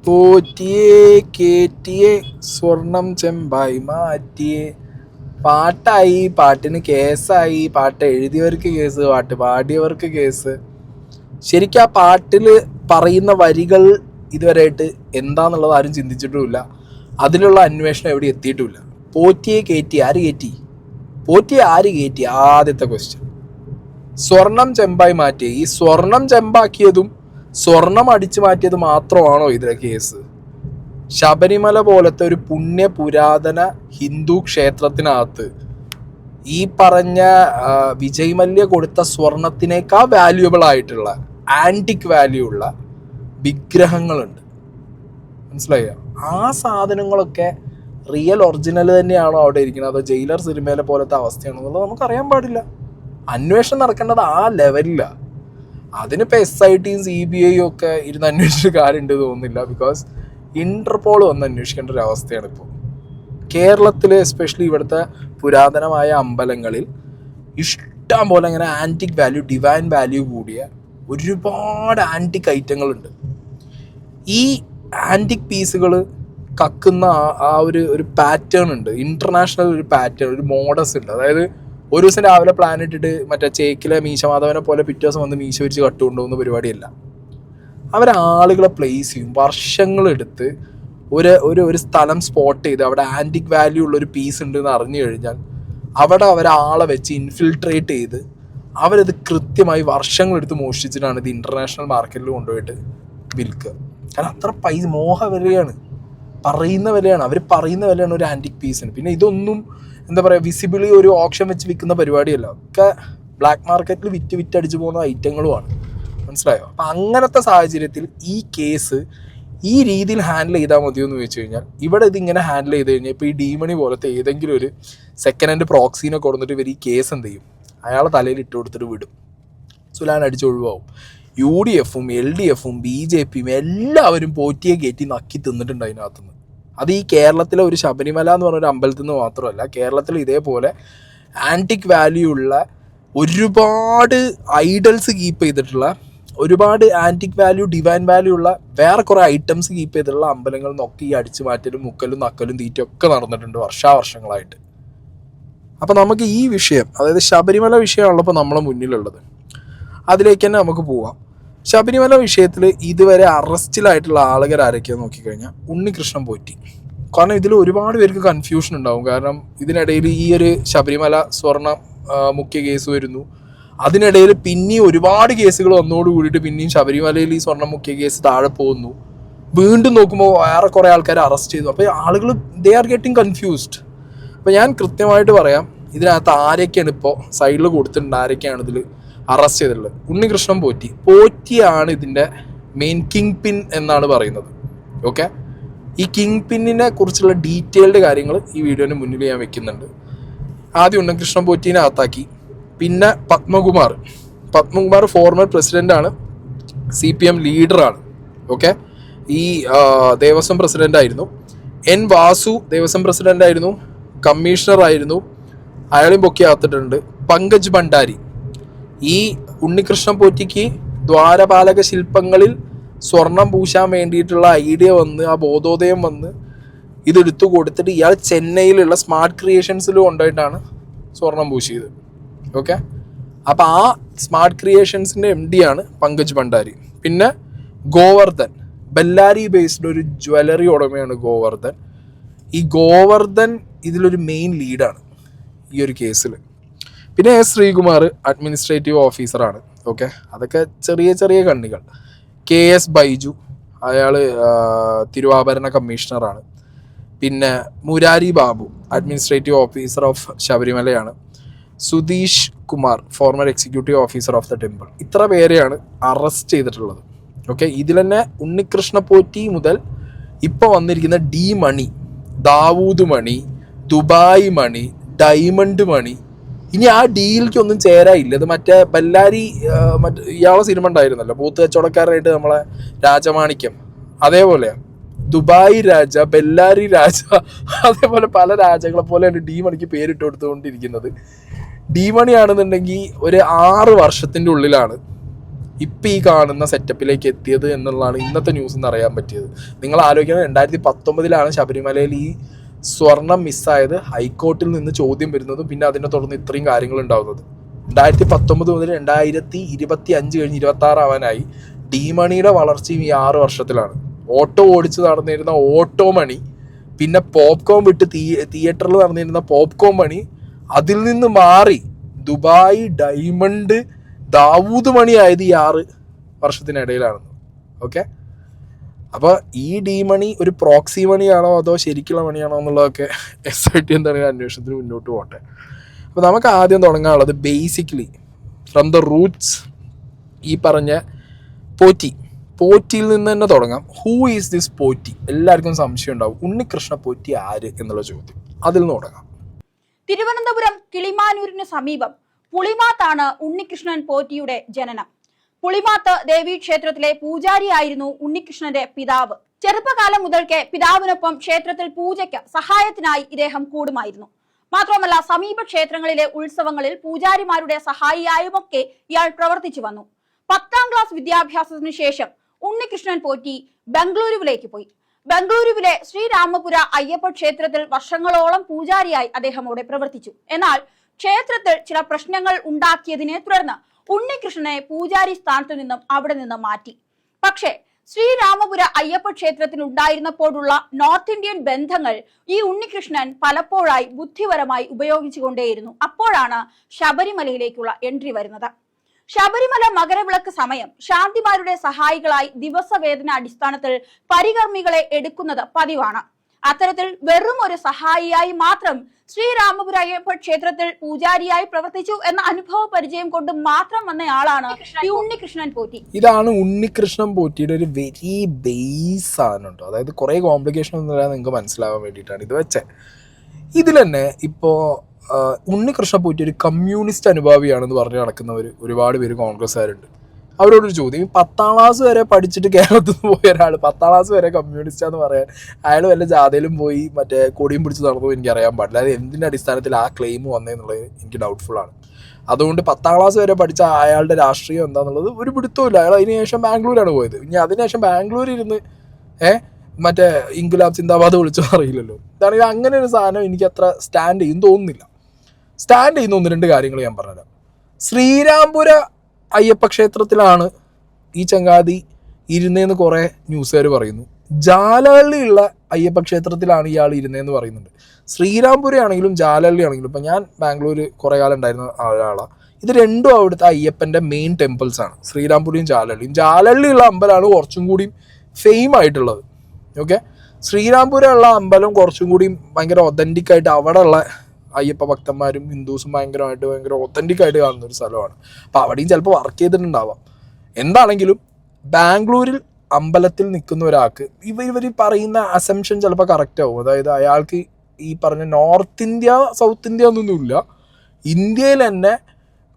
പോറ്റിയെ കേറ്റിയെ സ്വർണം ചെമ്പായി മാറ്റിയെ. പാട്ടായി, പാട്ടിന് കേസായി, പാട്ട് എഴുതിയവർക്ക് കേസ്, പാട്ട് പാടിയവർക്ക് കേസ്. ശരിക്കും ആ പാട്ടിൽ പറയുന്ന വരികൾ ഇതുവരെയായിട്ട് എന്താന്നുള്ളത് ആരും ചിന്തിച്ചിട്ടുമില്ല. അതിലുള്ള അന്വേഷണം എവിടെ എത്തിയിട്ടുമില്ല. പോറ്റിയെ കയറ്റി ആര് കയറ്റി? പോറ്റിയെ ആര് കയറ്റി? ആദ്യത്തെ ക്വസ്റ്റ്യൻ. സ്വർണം ചെമ്പായി മാറ്റി. ഈ സ്വർണം ചെമ്പാക്കിയതും സ്വർണം അടിച്ചു മാറ്റിയത് മാത്രമാണോ ഇതിലെ കേസ്? ശബരിമല പോലത്തെ ഒരു പുണ്യ പുരാതന ഹിന്ദു ക്ഷേത്രത്തിനകത്ത് ഈ പറഞ്ഞ വിജയ് മല്യ കൊടുത്ത സ്വർണത്തിനേക്കാൾ വാല്യുബിൾ ആയിട്ടുള്ള ആന്റിക് വാല്യൂ ഉള്ള വിഗ്രഹങ്ങളുണ്ട്. മനസ്സിലായോ? ആ സാധനങ്ങളൊക്കെ റിയൽ ഒറിജിനൽ തന്നെയാണോ അവിടെ ഇരിക്കുന്നത്, അതോ ജയിലർ സിനിമയിലെ പോലത്തെ അവസ്ഥയാണോ എന്നുള്ളത് നമുക്കറിയാൻ പാടില്ല. അന്വേഷണം നടക്കേണ്ടത് ആ ലെവലിലാണ്. അതിനിപ്പോൾ SIT CBI ഒക്കെ ഇരുന്ന് അന്വേഷിച്ചിട്ട് കാര്യമുണ്ട് തോന്നുന്നില്ല. ബിക്കോസ് ഇന്റർപോൾ വന്ന് അന്വേഷിക്കേണ്ട ഒരു അവസ്ഥയാണ് ഇപ്പോൾ കേരളത്തിൽ. എസ്പെഷ്യലി ഇവിടുത്തെ പുരാതനമായ അമ്പലങ്ങളിൽ ഇഷ്ടം പോലെ ഇങ്ങനെ ആൻറ്റിക് വാല്യൂ, ഡിവൈൻ വാല്യൂ കൂടിയ ഒരുപാട് ആൻറ്റിക് ഐറ്റങ്ങളുണ്ട്. ഈ ആൻറ്റിക് പീസുകൾ കക്കുന്ന ആ ഒരു പാറ്റേൺ ഉണ്ട്, ഇന്റർനാഷണൽ ഒരു പാറ്റേൺ, ഒരു മോഡസ് ഉണ്ട്. അതായത് ഒരു ദിവസം രാവിലെ പ്ലാൻ ഇട്ടിട്ട് മറ്റേ ചേക്കിലെ മീശമാധവനെ പോലെ പിറ്റേ ദിവസം വന്ന് മീശ വിരിച്ച് കട്ടുകൊണ്ടുപോകുന്ന പരിപാടിയല്ല. അവരാളുകളെ പ്ലേസ് ചെയ്യും, വർഷങ്ങളെടുത്ത് ഒരു സ്ഥലം സ്പോട്ട് ചെയ്ത് അവിടെ ആൻറ്റിക് വാല്യൂ ഉള്ളൊരു പീസ് ഉണ്ടെന്ന് അറിഞ്ഞു കഴിഞ്ഞാൽ അവിടെ അവരാളെ വെച്ച് ഇൻഫിൽട്രേറ്റ് ചെയ്ത് അവരത് കൃത്യമായി വർഷങ്ങളെടുത്ത് മോഷ്ടിച്ചിട്ടാണ് ഇത് ഇൻ്റർനാഷണൽ മാർക്കറ്റിൽ കൊണ്ടുപോയിട്ട് വിൽക്കുക. കാരണം അത്ര പൈസ മോഹവിലയാണ്, പറയുന്ന വിലയാണ്. അവർ പറയുന്ന വിലയാണ് ഒരു ആൻറ്റിക് പീസിന്. പിന്നെ ഇതൊന്നും എന്താ പറയുക, വിസിബിളി ഒരു ഓപ്ഷൻ വെച്ച് വിൽക്കുന്ന പരിപാടിയല്ല. ഒക്കെ ബ്ലാക്ക് മാർക്കറ്റിൽ വിറ്റടിച്ചു പോകുന്ന ഐറ്റങ്ങളുമാണ്. മനസ്സിലായോ? അപ്പം അങ്ങനത്തെ സാഹചര്യത്തിൽ ഈ കേസ് ഈ രീതിയിൽ ഹാൻഡിൽ ചെയ്താൽ മതിയോ എന്ന് ചോദിച്ചു കഴിഞ്ഞാൽ, ഇവിടെ ഇതിങ്ങനെ ഹാൻഡിൽ ചെയ്ത് കഴിഞ്ഞാൽ ഇപ്പോൾ ഈ ഡീമണി പോലത്തെ ഏതെങ്കിലും ഒരു സെക്കൻഡ് ഹാൻഡ് പ്രോക്സീനെ കൊടുത്തിട്ട് ഇവർ ഈ കേസ് എന്ത് ചെയ്യും, അയാളെ തലയിൽ ഇട്ട് കൊടുത്തിട്ട് വിടും. സുലാൻ അടിച്ചൊഴിവാവും. UDF-ഉം LDF-ഉം BJP-യും എല്ലാവരും പോറ്റിയെ കയറ്റി നക്കി തിന്നിട്ടുണ്ട് അതിനകത്തുനിന്ന്. അത് ഈ കേരളത്തിലെ ഒരു ശബരിമല എന്ന് പറഞ്ഞൊരു അമ്പലത്തിൽ നിന്ന് മാത്രമല്ല, കേരളത്തിൽ ഇതേപോലെ ആൻറ്റിക് വാല്യൂ ഉള്ള ഒരുപാട് ഐഡൽസ് കീപ്പ് ചെയ്തിട്ടുള്ള, ഒരുപാട് ആൻറ്റിക് വാല്യൂ, ഡിവൈൻ വാല്യൂ ഉള്ള വേറെ കുറേ ഐറ്റംസ് കീപ്പ് ചെയ്തിട്ടുള്ള അമ്പലങ്ങളിൽ നിന്നൊക്കെ ഈ അടിച്ചു മാറ്റലും മുക്കലും നക്കലും തീറ്റയൊക്കെ നടന്നിട്ടുണ്ട് വർഷാവർഷങ്ങളായിട്ട്. അപ്പം നമുക്ക് ഈ വിഷയം, അതായത് ശബരിമല വിഷയമാണല്ലോ നമ്മളെ മുന്നിലുള്ളത്, അതിലേക്ക് തന്നെ നമുക്ക് പോവാം. ശബരിമല വിഷയത്തിൽ ഇതുവരെ അറസ്റ്റിലായിട്ടുള്ള ആളുകൾ ആരൊക്കെയാന്ന് നോക്കിക്കഴിഞ്ഞാൽ ഉണ്ണികൃഷ്ണൻ പോറ്റി. കാരണം ഇതിൽ ഒരുപാട് പേർക്ക് കൺഫ്യൂഷൻ ഉണ്ടാവും. കാരണം ഇതിനിടയിൽ ഈ ഒരു ശബരിമല സ്വർണ്ണ മുഖ്യ കേസ് വരുന്നു, അതിനിടയിൽ പിന്നെയും ഒരുപാട് കേസുകൾ വന്നോട് കൂടിയിട്ട് പിന്നെയും ശബരിമലയിൽ ഈ സ്വർണ്ണ മുഖ്യ കേസ് താഴെ പോകുന്നു. വീണ്ടും നോക്കുമ്പോൾ വേറെ കുറേ ആൾക്കാരെ അറസ്റ്റ് ചെയ്തു. അപ്പോൾ ആളുകൾ ദേ ആർ ഗെറ്റിംഗ് കൺഫ്യൂസ്ഡ്. അപ്പോൾ ഞാൻ കൃത്യമായിട്ട് പറയാം ഇതിനകത്ത് ആരൊക്കെയാണ് ഇപ്പോൾ സൈഡിൽ കൊടുത്തിട്ടുണ്ട്, ആരൊക്കെയാണ് ഇതിൽ അറസ്റ്റ് ചെയ്തിട്ടുള്ളത്. ഉണ്ണികൃഷ്ണൻ പോറ്റിയാണ് ഇതിൻ്റെ മെയിൻ കിങ് പിൻ എന്നാണ് പറയുന്നത്. ഓക്കെ, ഈ കിങ് പിന്നിനെ കുറിച്ചുള്ള ഡീറ്റെയിൽഡ് കാര്യങ്ങൾ ഈ വീഡിയോന് മുന്നിൽ ഞാൻ വെക്കുന്നുണ്ട്. ആദ്യം ഉണ്ണികൃഷ്ണൻ പോറ്റീനെ അകത്താക്കി. പിന്നെ പത്മകുമാർ ഫോർമർ പ്രസിഡൻ്റാണ്, CPM ലീഡറാണ്. ഓക്കെ, ഈ ദേവസ്വം പ്രസിഡൻ്റായിരുന്നു. N വാസു ദേവസ്വം പ്രസിഡൻ്റായിരുന്നു, കമ്മീഷണറായിരുന്നു, അയാളെയും പൊക്കി അകത്തിട്ടുണ്ട്. പങ്കജ് ഭണ്ഡാരി, ഈ ഉണ്ണികൃഷ്ണൻ പോറ്റിക്ക് ദ്വാരപാലക ശില്പങ്ങളിൽ സ്വർണം പൂശാൻ വേണ്ടിയിട്ടുള്ള ഐഡിയ വന്ന്, ആ ബോധോദയം വന്ന് ഇതെടുത്തു കൊടുത്തിട്ട് ഇയാൾ ചെന്നൈയിലുള്ള സ്മാർട്ട് ക്രിയേഷൻസിൽ കൊണ്ടുപോയിട്ടാണ് സ്വർണം പൂശിയത്. ഓക്കെ, അപ്പോൾ ആ സ്മാർട്ട് ക്രിയേഷൻസിൻ്റെ MD ആണ് പങ്കജ് ഭണ്ഡാരി. പിന്നെ ഗോവർദ്ധൻ, ബെല്ലാരി ബേസ്ഡ് ഒരു ജ്വല്ലറി ഉടമയാണ് ഗോവർദ്ധൻ. ഈ ഗോവർദ്ധൻ ഇതിലൊരു മെയിൻ ലീഡാണ് ഈ ഒരു കേസിൽ. പിന്നെ S ശ്രീകുമാർ അഡ്മിനിസ്ട്രേറ്റീവ് ഓഫീസറാണ്. ഓക്കെ, അതൊക്കെ ചെറിയ ചെറിയ കണ്ണികൾ. KS ബൈജു, അയാൾ തിരുവാഭരണ കമ്മീഷണറാണ്. പിന്നെ Murari Babu administrative officer of ശബരിമലയാണ്. Sudheesh Kumar former executive officer of the temple. ഇത്ര പേരെയാണ് അറസ്റ്റ് ചെയ്തിട്ടുള്ളത്. ഓക്കെ, ഇതിൽ തന്നെ ഉണ്ണികൃഷ്ണ പോറ്റി മുതൽ ഇപ്പോൾ വന്നിരിക്കുന്ന D മണി, ദാവൂദ് മണി, ദുബായ് മണി, ഡയമണ്ട് മണി, ഇനി ആ ഡീലിലേക്ക് ഒന്നും ചേരായില്ല. ഇത് മറ്റേ ബെല്ലാരി ഇയാളെ സിനിമ ഉണ്ടായിരുന്നല്ലോ, പോത്ത് കച്ചവടക്കാരനായിട്ട് നമ്മളെ രാജമാണിക്യം, അതേപോലെയാണ് ദുബായ് രാജ, ബെല്ലാരി രാജ, അതേപോലെ പല രാജകളെ പോലെയാണ് D മണിക്ക് പേരിട്ട് കൊടുത്തുകൊണ്ടിരിക്കുന്നത്. D മണി ആണെന്നുണ്ടെങ്കിൽ ഒരു 6 വർഷത്തിൻ്റെ ഉള്ളിലാണ് ഇപ്പം ഈ കാണുന്ന സെറ്റപ്പിലേക്ക് എത്തിയത് എന്നുള്ളതാണ് ഇന്നത്തെ ന്യൂസ് എന്ന് അറിയാൻ പറ്റിയത്. നിങ്ങൾ ആലോചിക്കണം, 2019 ശബരിമലയിൽ ഈ സ്വർണം മിസ്സായത്, ഹൈക്കോർട്ടിൽ നിന്ന് ചോദ്യം വരുന്നതും പിന്നെ അതിനെ തുടർന്ന് ഇത്രയും കാര്യങ്ങൾ ഉണ്ടാകുന്നത്. 2019 മുതൽ 2025 കഴിഞ്ഞ് 26 ആവാനായി. ഡിമണിയുടെ വളർച്ചയും ഈ 6 വർഷത്തിലാണ്. ഓട്ടോ ഓടിച്ച് നടന്നിരുന്ന ഓട്ടോ മണി, പിന്നെ പോപ്കോൺ വിട്ട് തിയേറ്ററിൽ നടന്നിരുന്ന പോപ്കോൺ മണി, അതിൽ നിന്ന് മാറി ദുബായ് ഡയമണ്ട് ദാവൂദ് മണി ആയത് ഈ 6 വർഷത്തിനിടയിലാണ്. ഓക്കെ, അപ്പോൾ ഈ ഡി മണി ഒരു പ്രോക്സി മണിയാണോ അതോ ശരിക്കുള്ള മണിയാണോ എന്നുള്ളതൊക്കെ SIT എന്താണെങ്കിൽ അന്വേഷണത്തിന് മുന്നോട്ട് പോകട്ടെ. അപ്പോൾ നമുക്ക് ആദ്യം തുടങ്ങാനുള്ളത് ബേസിക്കലി ഫ്രം ദ റൂട്ട്സ്. ഈ പറഞ്ഞ പോറ്റിയിൽ നിന്ന് തന്നെ തുടങ്ങാം. Who is this Potti? എല്ലാവർക്കും സംശയം ഉണ്ടാവും, ഉണ്ണികൃഷ്ണ പോറ്റി ആര് എന്നുള്ള ചോദ്യം. അതിൽ നിന്ന് തുടങ്ങാം. തിരുവനന്തപുരം കിളിമാനൂരിന് സമീപം പുളിമാത്താണ് ഉണ്ണികൃഷ്ണൻ പോറ്റിയുടെ ജനനം. പുളിമാത്ത് ദേവീക്ഷേത്രത്തിലെ പൂജാരിയായിരുന്നു ഉണ്ണികൃഷ്ണന്റെ പിതാവ്. ചെറുപ്പകാലം മുതൽക്കേ പിതാവിനൊപ്പം ക്ഷേത്രത്തിൽ പൂജയ്ക്ക് സഹായത്തിനായി ഇദ്ദേഹം കൂടുമായിരുന്നു. മാത്രമല്ല, സമീപ ക്ഷേത്രങ്ങളിലെ ഉത്സവങ്ങളിൽ പൂജാരിമാരുടെ സഹായിയായുമൊക്കെ ഇയാൾ പ്രവർത്തിച്ചു വന്നു. 10ാം ക്ലാസ് വിദ്യാഭ്യാസത്തിനു ശേഷം ഉണ്ണികൃഷ്ണൻ പോറ്റി ബംഗളൂരുവിലേക്ക് പോയി. ബംഗളൂരുവിലെ ശ്രീരാമപുര അയ്യപ്പ ക്ഷേത്രത്തിൽ വർഷങ്ങളോളം പൂജാരിയായി അദ്ദേഹം അവിടെ പ്രവർത്തിച്ചു. എന്നാൽ ക്ഷേത്രത്തിൽ ചില പ്രശ്നങ്ങൾ ഉണ്ടാക്കിയതിനെ തുടർന്ന് ഉണ്ണികൃഷ്ണനെ പൂജാരി സ്ഥാനത്തു നിന്നും അവിടെ നിന്ന് മാറ്റി. പക്ഷേ ശ്രീരാമപുര അയ്യപ്പ ക്ഷേത്രത്തിൽ ഉണ്ടായിരുന്നപ്പോഴുള്ള നോർത്ത് ഇന്ത്യൻ ബന്ധങ്ങൾ ഈ ഉണ്ണികൃഷ്ണൻ പലപ്പോഴായി ബുദ്ധിപരമായി ഉപയോഗിച്ചുകൊണ്ടേയിരുന്നു. അപ്പോഴാണ് ശബരിമലയിലേക്കുള്ള എൻട്രി വരുന്നത്. ശബരിമല മകരവിളക്ക് സമയം ശാന്തിമാരുടെ സഹായികളായി ദിവസവേതന അടിസ്ഥാനത്തിൽ പരികർമ്മികളെ എടുക്കുന്നത് പതിവാണ്. അത്തരത്തിൽ വെറും ഒരു സഹായിയായി മാത്രം ശ്രീരാമപുര അയ്യപ്പ ക്ഷേത്രത്തിൽ പൂജാരിയായി പ്രവർത്തിച്ചു എന്ന അനുഭവ പരിചയം കൊണ്ട് മാത്രം വന്നയാളാണ് ഈ ഉണ്ണികൃഷ്ണൻ പോറ്റി. ഇതാണ് ഉണ്ണികൃഷ്ണൻ പോറ്റിയുടെ ഒരു വെരി ബേസ് സാധനം. അതായത് കുറെ കോംപ്ലിക്കേഷൻ ഒന്നും ഇല്ലാതെ നിങ്ങൾക്ക് മനസ്സിലാവാൻ വേണ്ടിയിട്ടാണ് ഇത് വെച്ചത്. ഇതിൽ തന്നെ ഇപ്പോൾ ഉണ്ണികൃഷ്ണൻ പോറ്റി ഒരു കമ്മ്യൂണിസ്റ്റ് അനുഭാവിയാണെന്ന് പറഞ്ഞ് നടക്കുന്നവർ ഒരുപാട് പേര് കോൺഗ്രസ്സുകാരുണ്ട്. അവരോടൊരു ചോദ്യം, 10ാം ക്ലാസ് വരെ പഠിച്ചിട്ട് കേരളത്തിൽ നിന്ന് പോയ ഒരാൾ 10ാം ക്ലാസ് വരെ കമ്മ്യൂണിസ്റ്റാന്ന് പറയാൻ അയാൾ വല്ല ജാഥയിലും പോയി മറ്റേ കൊടിയും പിടിച്ച് നടന്നു എനിക്കറിയാൻ പാടില്ല. അത് എന്തിൻ്റെ അടിസ്ഥാനത്തിൽ ആ ക്ലെയിം വന്നതെന്നുള്ളത് എനിക്ക് ഡൗട്ട്ഫുള്ളാണ്. അതുകൊണ്ട് 10ാം ക്ലാസ് വരെ പഠിച്ച അയാളുടെ രാഷ്ട്രീയം എന്താണെന്നുള്ളത് ഒരു പിടുത്തമില്ല. അയാൾ അതിനുശേഷം ബാംഗ്ലൂരാണ് പോയത്. ഇനി അതിനുശേഷം ബാംഗ്ലൂരിൽ ഇരുന്ന് മറ്റേ ഇൻകുലാബ് സിന്ദാബാദ് വിളിച്ചോ അറിയില്ലല്ലോ. ഇതാണെങ്കിൽ അങ്ങനെ ഒരു സാധനം എനിക്ക് അത്ര സ്റ്റാൻഡ് ചെയ്യും തോന്നുന്നില്ല. സ്റ്റാൻഡ് ചെയ്യുന്ന 1-2 കാര്യങ്ങൾ ഞാൻ പറഞ്ഞുതരാം. ശ്രീരാംപുര അയ്യപ്പ ക്ഷേത്രത്തിലാണ് ഈ ചങ്ങാതി ഇരുന്നേന്ന് കുറേ ന്യൂസുകാർ പറയുന്നു. ജാലഹള്ളിയുള്ള അയ്യപ്പ ക്ഷേത്രത്തിലാണ് ഇയാൾ ഇരുന്നേന്ന് പറയുന്നുണ്ട്. ശ്രീരാംപുര ആണെങ്കിലും ജാലഹള്ളി ആണെങ്കിലും, ഇപ്പം ഞാൻ ബാംഗ്ലൂർ കുറേ കാലം ഉണ്ടായിരുന്ന ആളാണ്. ഇത് രണ്ടും അവിടുത്തെ അയ്യപ്പൻ്റെ മെയിൻ ടെമ്പിൾസ് ആണ്, ശ്രീരാംപുരയും ജാലഹള്ളിയും. ജാലഹള്ളിയുള്ള അമ്പലമാണ് കുറച്ചും കൂടി ഫെയിം ആയിട്ടുള്ളത്. ഓക്കെ, ശ്രീരാംപുര ഉള്ള അമ്പലം കുറച്ചും കൂടി ഭയങ്കര ഒതൻറ്റിക് ആയിട്ട് അവിടെ ഉള്ള അയ്യപ്പ ഭക്തന്മാരും ഹിന്ദുസും ഭയങ്കര ഒത്തൻറ്റിക് ആയിട്ട് കാണുന്ന ഒരു സ്ഥലമാണ്. അപ്പോൾ അവിടെയും ചിലപ്പോൾ വർക്ക് ചെയ്തിട്ടുണ്ടാവാം. എന്താണെങ്കിലും ബാംഗ്ലൂരിൽ അമ്പലത്തിൽ നിൽക്കുന്ന ഒരാൾക്ക് ഇവർ പറയുന്ന അസംഷൻ ചിലപ്പോൾ കറക്റ്റ് ആവും. അതായത് അയാൾക്ക് ഈ പറഞ്ഞ നോർത്ത് ഇന്ത്യ സൗത്ത് ഇന്ത്യ എന്നൊന്നുമില്ല, ഇന്ത്യയിൽ തന്നെ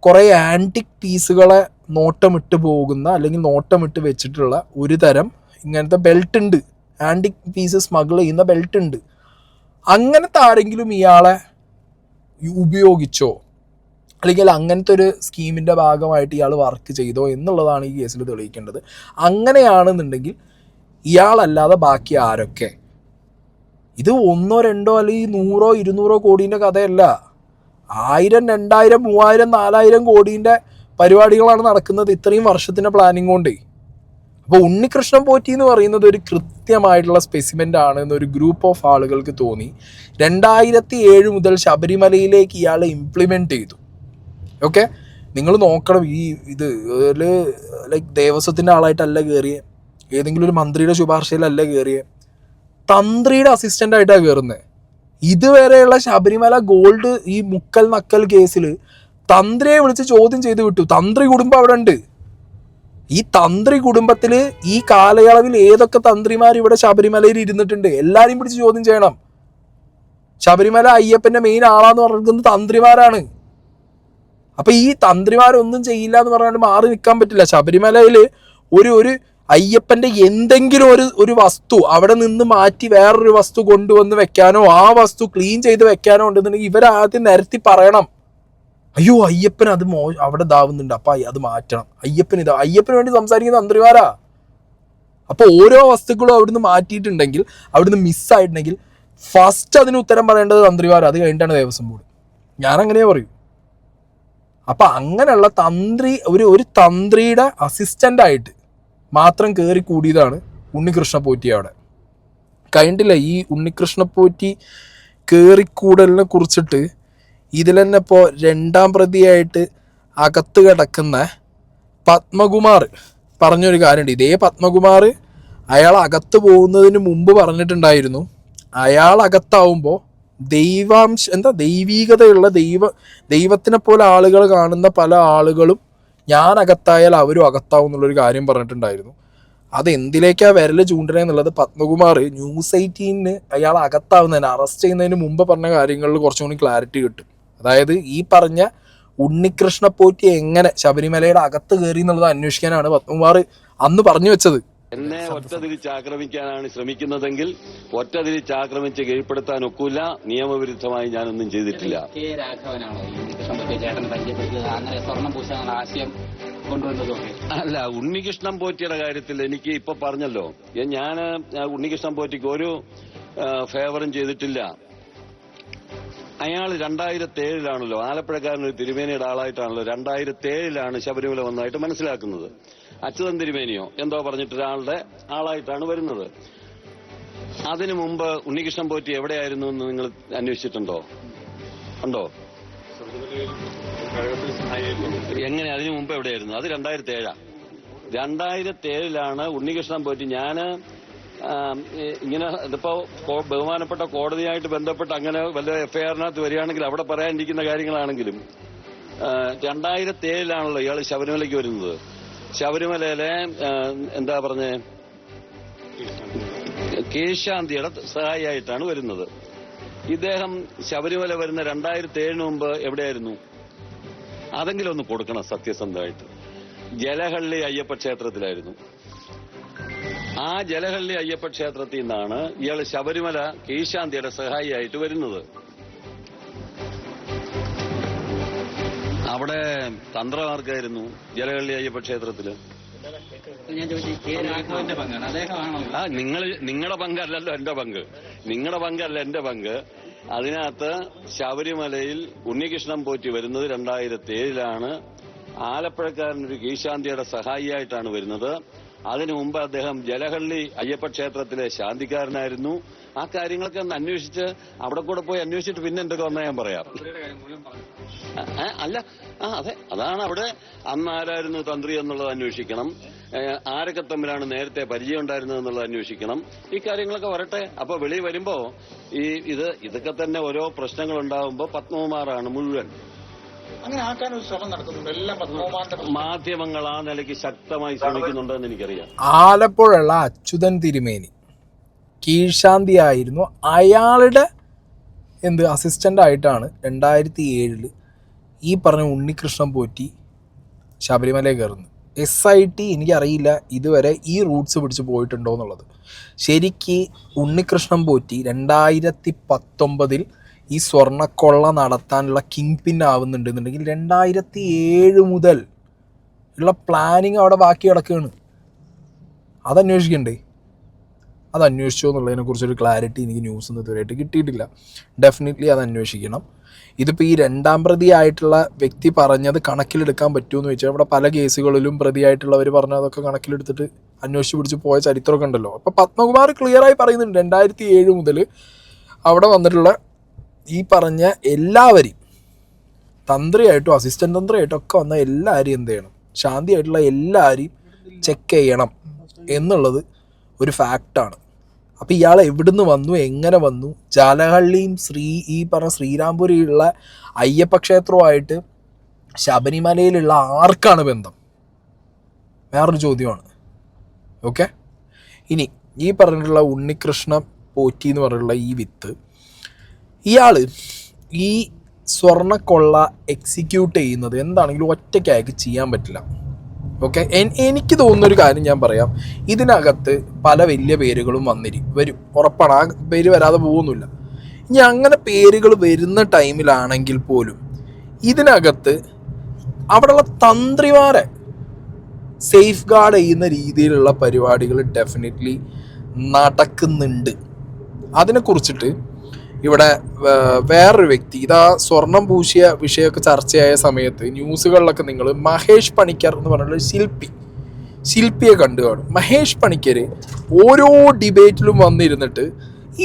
കുറേ ആൻറ്റിക് പീസുകളെ നോട്ടമിട്ട് പോകുന്ന അല്ലെങ്കിൽ നോട്ടമിട്ട് വെച്ചിട്ടുള്ള ഒരു തരം ഇങ്ങനത്തെ ബെൽറ്റ് ഉണ്ട്. ആൻറ്റിക് പീസ് സ്മഗിൾ ചെയ്യുന്ന ബെൽറ്റ് ഉണ്ട്. അങ്ങനത്തെ ആരെങ്കിലും ഇയാളെ ഉപയോഗിച്ചോ അല്ലെങ്കിൽ അങ്ങനത്തെ ഒരു സ്കീമിൻ്റെ ഭാഗമായിട്ട് ഇയാൾ വർക്ക് ചെയ്തോ എന്നുള്ളതാണ് ഈ കേസിൽ തെളിയിക്കേണ്ടത്. അങ്ങനെയാണെന്നുണ്ടെങ്കിൽ ഇയാളല്ലാതെ ബാക്കി ആരൊക്കെ? ഇത് 1, 2 അല്ലെങ്കിൽ 100, 200 കോടീൻ്റെ കഥയല്ല. 1000, 2000, 3000, 4000 കോടീൻ്റെ പരിപാടികളാണ് നടക്കുന്നത് ഇത്രയും വർഷത്തിൻ്റെ പ്ലാനിങ് കൊണ്ട്. അപ്പോൾ ഉണ്ണികൃഷ്ണൻ പോറ്റി എന്ന് പറയുന്നത് ഒരു കൃത്യമായിട്ടുള്ള സ്പെസിമെൻ്റ് ആണ് എന്നൊരു ഗ്രൂപ്പ് ഓഫ് ആളുകൾക്ക് തോന്നി. 2007 മുതൽ ശബരിമലയിലേക്ക് ഇയാൾ ഇംപ്ലിമെൻറ്റ് ചെയ്തു. ഓക്കെ, നിങ്ങൾ നോക്കണം, ഇത് ലൈക്ക് ദേവസ്വത്തിൻ്റെ ആളായിട്ടല്ല കയറിയത്, ഏതെങ്കിലും ഒരു മന്ത്രിയുടെ ശുപാർശയിലല്ല കയറിയത്, തന്ത്രിയുടെ അസിസ്റ്റൻ്റായിട്ടാണ് കയറുന്നത്. ഇതുവരെയുള്ള ശബരിമല ഗോൾഡ് ഈ മുക്കൽ നക്കൽ കേസിൽ തന്ത്രിയെ വിളിച്ച് ചോദ്യം ചെയ്ത് വിട്ടു. തന്ത്രി കുടുംബം അവിടെ ഉണ്ട്. ഈ തന്ത്രി കുടുംബത്തിൽ ഈ കാലയളവിൽ ഏതൊക്കെ തന്ത്രിമാർ ഇവിടെ ശബരിമലയിൽ ഇരുന്നിട്ടുണ്ട് എല്ലാവരെയും പിടിച്ച് ചോദ്യം ചെയ്യണം. ശബരിമല അയ്യപ്പൻ്റെ മെയിൻ ആളാന്ന് പറഞ്ഞിരിക്കുന്നത് തന്ത്രിമാരാണ്. അപ്പം ഈ തന്ത്രിമാരൊന്നും ചെയ്യില്ല എന്ന് പറഞ്ഞാൽ മാറി നിൽക്കാൻ പറ്റില്ല. ശബരിമലയിൽ ഒരു അയ്യപ്പൻ്റെ എന്തെങ്കിലും ഒരു വസ്തു അവിടെ നിന്ന് മാറ്റി വേറൊരു വസ്തു കൊണ്ടുവന്ന് വെക്കാനോ ആ വസ്തു ക്ലീൻ ചെയ്ത് വെക്കാനോ ഉണ്ടെന്നുണ്ടെങ്കിൽ ഇവരാദ്യം നിരത്തി പറയണം. അയ്യോ അയ്യപ്പൻ അത് അവിടെ ഇതാവുന്നുണ്ട്, അപ്പൊ അത് മാറ്റണം, അയ്യപ്പന് വേണ്ടി സംസാരിക്കുന്ന തന്ത്രിമാരാ. അപ്പൊ ഓരോ വസ്തുക്കളും അവിടുന്ന് മാറ്റിയിട്ടുണ്ടെങ്കിൽ, അവിടുന്ന് മിസ്സായിട്ടുണ്ടെങ്കിൽ ഫസ്റ്റ് അതിന് ഉത്തരം പറയേണ്ടത് തന്ത്രിമാരാ, അത് കഴിഞ്ഞിട്ടാണ് ദേവസ്വം ബോർഡ്. ഞാനങ്ങനെ പറയും. അപ്പൊ അങ്ങനെയുള്ള തന്ത്രി, ഒരു തന്ത്രിയുടെ അസിസ്റ്റന്റ് ആയിട്ട് മാത്രം കയറി കൂടിയതാണ് ഉണ്ണികൃഷ്ണ പോറ്റി അവിടെ. കഴിഞ്ഞിട്ടില്ല ഈ ഉണ്ണികൃഷ്ണ പോറ്റി കയറിക്കൂടലിനെ കുറിച്ചിട്ട് ഇതിൽ തന്നെ ഇപ്പോൾ 2ാം പ്രതിയായിട്ട് അകത്ത് കിടക്കുന്ന പത്മകുമാർ പറഞ്ഞൊരു കാര്യമുണ്ട്. ഇതേ പത്മകുമാർ അയാൾ അകത്ത് പോകുന്നതിന് മുമ്പ് പറഞ്ഞിട്ടുണ്ടായിരുന്നു, അയാൾ അകത്താവുമ്പോൾ ദൈവീകതയുള്ള ദൈവത്തിനെ പോലെ ആളുകൾ കാണുന്ന പല ആളുകളും ഞാൻ അകത്തായാൽ അവരും അകത്താവും എന്നുള്ളൊരു കാര്യം പറഞ്ഞിട്ടുണ്ടായിരുന്നു. അത് എന്തിലേക്കാ വിരൽ ചൂണ്ടണേ എന്നുള്ളത് പത്മകുമാർ ന്യൂസ് 18 അയാൾ അകത്താവുന്നതിന് അറസ്റ്റ് ചെയ്യുന്നതിന് മുമ്പ് പറഞ്ഞ കാര്യങ്ങളിൽ കുറച്ചും കൂടി ക്ലാരിറ്റി കിട്ടും. അതായത് ഈ പറഞ്ഞ ഉണ്ണികൃഷ്ണ പോറ്റി എങ്ങനെ ശബരിമലയുടെ അകത്ത് കയറി എന്നുള്ളത് അന്വേഷിക്കാനാണ് പത്മകുമാർ അന്ന് പറഞ്ഞു വെച്ചത്. എന്നെ ഒറ്റതിരിച്ച് ആക്രമിക്കാനാണ് ശ്രമിക്കുന്നതെങ്കിൽ ഒറ്റതിരിച്ച് ആക്രമിച്ച് കീഴ്പ്പെടുത്താൻ ഒക്കില്ല. നിയമവിരുദ്ധമായി ഞാനൊന്നും ചെയ്തിട്ടില്ല. അല്ല, ഉണ്ണികൃഷ്ണൻ പോറ്റിയുടെ കാര്യത്തിൽ എനിക്ക് ഇപ്പൊ പറഞ്ഞല്ലോ, ഞാൻ ഉണ്ണികൃഷ്ണൻ പോറ്റിക്ക് ഒരു ഫേവറും ചെയ്തിട്ടില്ല. അയാൾ 2007 ആലപ്പുഴക്കാരനൊരു തിരുമേനിയുടെ ആളായിട്ടാണല്ലോ 2007 ശബരിമല വന്നതായിട്ട് മനസ്സിലാക്കുന്നത്. അച്യുതൻ തിരുമേനിയോ എന്തോ പറഞ്ഞിട്ട് ഒരാളുടെ ആളായിട്ടാണ് വരുന്നത്. അതിനു മുമ്പ് ഉണ്ണികൃഷ്ണൻ പോറ്റി എവിടെയായിരുന്നു എന്ന് നിങ്ങൾ അന്വേഷിച്ചിട്ടുണ്ടോ? ഉണ്ടോ? എങ്ങനെ? അതിനു മുമ്പ് എവിടെയായിരുന്നു? അത് 2007 ഉണ്ണികൃഷ്ണൻ പോറ്റി. ഞാന് ഇങ്ങനെ ഇതിപ്പോ ബഹുമാനപ്പെട്ട കോടതിയായിട്ട് ബന്ധപ്പെട്ട് അങ്ങനെ വല്ല എഫ്ഐആറിനകത്ത് വരികയാണെങ്കിൽ അവിടെ പറയാനിരിക്കുന്ന കാര്യങ്ങളാണെങ്കിലും 2007 ഇയാൾ ശബരിമലയ്ക്ക് വരുന്നത്. ശബരിമലയിലെ എന്താ പറഞ്ഞേ, കേശാന്തിയുടെ സഹായിയായിട്ടാണ് വരുന്നത്. ഇദ്ദേഹം ശബരിമല വരുന്ന 2007 മുമ്പ് എവിടെയായിരുന്നു? അതെങ്കിലും ഒന്ന് കൊടുക്കണം സത്യസന്ധമായിട്ട്. ജലഹള്ളി അയ്യപ്പ ക്ഷേത്രത്തിലായിരുന്നു. ആ ജലഹള്ളി അയ്യപ്പ ക്ഷേത്രത്തിൽ നിന്നാണ് ഇയാൾ ശബരിമല കേശാന്തിയുടെ സഹായിയായിട്ട് വരുന്നത്. അവിടെ തന്ത്രമാർക്കായിരുന്നു ജലഹള്ളി അയ്യപ്പ ക്ഷേത്രത്തില്. നിങ്ങളുടെ പങ്കല്ലല്ലോ എന്റെ പങ്ക്. നിങ്ങളുടെ പങ്കല്ല എന്റെ പങ്ക്. അതിനകത്ത് ശബരിമലയിൽ ഉണ്ണികൃഷ്ണൻ പോറ്റി വരുന്നത് 2007 ആലപ്പുഴക്കാരനൊരു കേശാന്തിയുടെ സഹായിയായിട്ടാണ് വരുന്നത്. അതിനു മുമ്പ് അദ്ദേഹം ജലഹള്ളി അയ്യപ്പ ക്ഷേത്രത്തിലെ ശാന്തിക്കാരനായിരുന്നു. ആ കാര്യങ്ങളൊക്കെ ഒന്ന് അന്വേഷിച്ച് അവിടെ കൂടെ പോയി അന്വേഷിച്ചിട്ട് പിന്നെ എന്തൊക്കെ വന്നാൽ ഞാൻ പറയാം. അല്ല, അതെ, അതാണ് അവിടെ അന്ന് ആരായിരുന്നു തന്ത്രി എന്നുള്ളത് അന്വേഷിക്കണം. ആരൊക്കെ തമ്മിലാണ് നേരത്തെ പരിചയം ഉണ്ടായിരുന്നത് എന്നുള്ളത് അന്വേഷിക്കണം. ഈ കാര്യങ്ങളൊക്കെ വരട്ടെ. അപ്പൊ വെളി വരുമ്പോ ഇതൊക്കെ തന്നെ ഓരോ പ്രശ്നങ്ങൾ ഉണ്ടാകുമ്പോ പത്മകുമാറാണ് മുഴുവൻ. അങ്ങനെ ആക്കാൻ ഒരു ശ്രമം നടക്കുന്നുണ്ട്. എല്ലാം മാധ്യമങ്ങൾ ആ നിലയ്ക്ക് ശക്തമായി ശ്രമിക്കുന്നുണ്ടെന്ന് എനിക്കറിയാം. ആലപ്പുഴയുള്ള അച്യുതൻ തിരുമേനി കീഴ്ശാന്തി ആയിരുന്നു. അയാളുടെ അസിസ്റ്റന്റ് ആയിട്ടാണ് 2007 ഈ പറഞ്ഞ ഉണ്ണികൃഷ്ണൻ പോറ്റി ശബരിമല കയറുന്നത്. SIT എനിക്കറിയില്ല ഇതുവരെ ഈ റൂട്ട്സ് പിടിച്ച് പോയിട്ടുണ്ടോ എന്നുള്ളത്. ശരിക്ക് ഉണ്ണികൃഷ്ണൻ പോറ്റി 2019 ഈ സ്വർണ്ണക്കൊള്ള നടത്താനുള്ള കിങ് പിൻ ആവുന്നുണ്ടെന്നുണ്ടെങ്കിൽ 2007 മുതൽ ഉള്ള പ്ലാനിങ് അവിടെ ബാക്കി കിടക്കുകയാണ്. അതന്വേഷിക്കണ്ടേ? അത് അന്വേഷിച്ചോ എന്നുള്ളതിനെ കുറിച്ചൊരു ക്ലാരിറ്റി എനിക്ക് ന്യൂസ് ഒന്നും ഇതുവരെയായിട്ട് കിട്ടിയിട്ടില്ല. ഡെഫിനറ്റ്ലി അത് അന്വേഷിക്കണം. ഇതിപ്പോൾ ഈ 2ാം പ്രതിയായിട്ടുള്ള വ്യക്തി പറഞ്ഞത് കണക്കിലെടുക്കാൻ പറ്റുമെന്ന് ചോദിച്ചാൽ ഇവിടെ പല കേസുകളിലും പ്രതിയായിട്ടുള്ളവർ പറഞ്ഞതൊക്കെ കണക്കിലെടുത്തിട്ട് അന്വേഷിച്ച് പിടിച്ച് പോയ ചരിത്രമൊക്കെ ഉണ്ടല്ലോ. അപ്പോൾ പത്മകുമാർ ക്ലിയറായി പറയുന്നുണ്ട് 2007 മുതൽ അവിടെ വന്നിട്ടുള്ള ഈ പറഞ്ഞ എല്ലാവരെയും തന്ത്രിയായിട്ടും അസിസ്റ്റന്റ് തന്ത്രിയായിട്ടും ഒക്കെ വന്ന എല്ലാവരെയും എന്ത് ചെയ്യണം, ശാന്തിയായിട്ടുള്ള എല്ലാവരെയും ചെക്ക് ചെയ്യണം എന്നുള്ളത് ഒരു ഫാക്റ്റാണ്. അപ്പം ഇയാൾ എവിടുന്ന് വന്നു, എങ്ങനെ വന്നു, ജലഹള്ളിയും ഈ പറഞ്ഞ ശ്രീരാംപുരിയുള്ള അയ്യപ്പ ക്ഷേത്രവുമായിട്ട് ശബരിമലയിലുള്ള ആർക്കാണ് ബന്ധം? വേറൊരു ചോദ്യമാണ്. ഓക്കെ, ഇനി ഈ പറഞ്ഞിട്ടുള്ള ഉണ്ണികൃഷ്ണ പോറ്റി എന്ന് പറഞ്ഞിട്ടുള്ള ഈ വിത്ത്, ഇയാൾ ഈ സ്വർണ്ണക്കൊള്ള എക്സിക്യൂട്ട് ചെയ്യുന്നത് എന്താണെങ്കിലും ഒറ്റയ്ക്കായിട്ട് ചെയ്യാൻ പറ്റില്ല. ഓക്കെ, എനിക്ക് തോന്നുന്നൊരു കാര്യം ഞാൻ പറയാം. ഇതിനകത്ത് പല വലിയ പേരുകളും വരും, ഉറപ്പാണ്. ആ പേര് വരാതെ പോകുന്നില്ല. ഇനി അങ്ങനെ പേരുകൾ വരുന്ന ടൈമിലാണെങ്കിൽ പോലും ഇതിനകത്ത് അവിടെയുള്ള തന്ത്രിമാരെ സേഫ് ഗാർഡ് ചെയ്യുന്ന രീതിയിലുള്ള പരിപാടികൾ ഡെഫിനറ്റ്ലി നടക്കുന്നുണ്ട്. അതിനെക്കുറിച്ചിട്ട് ഇവിടെ വേറൊരു വ്യക്തി, ഇതാ സ്വർണം പൂശിയ വിഷയമൊക്കെ ചർച്ചയായ സമയത്ത് ന്യൂസുകളിലൊക്കെ നിങ്ങൾ മഹേഷ് പണിക്കർ എന്ന് പറഞ്ഞുള്ള ശില്പിയെ കണ്ടു കാണും. മഹേഷ് പണിക്കർ ഓരോ ഡിബേറ്റിലും വന്നിരുന്നിട്ട്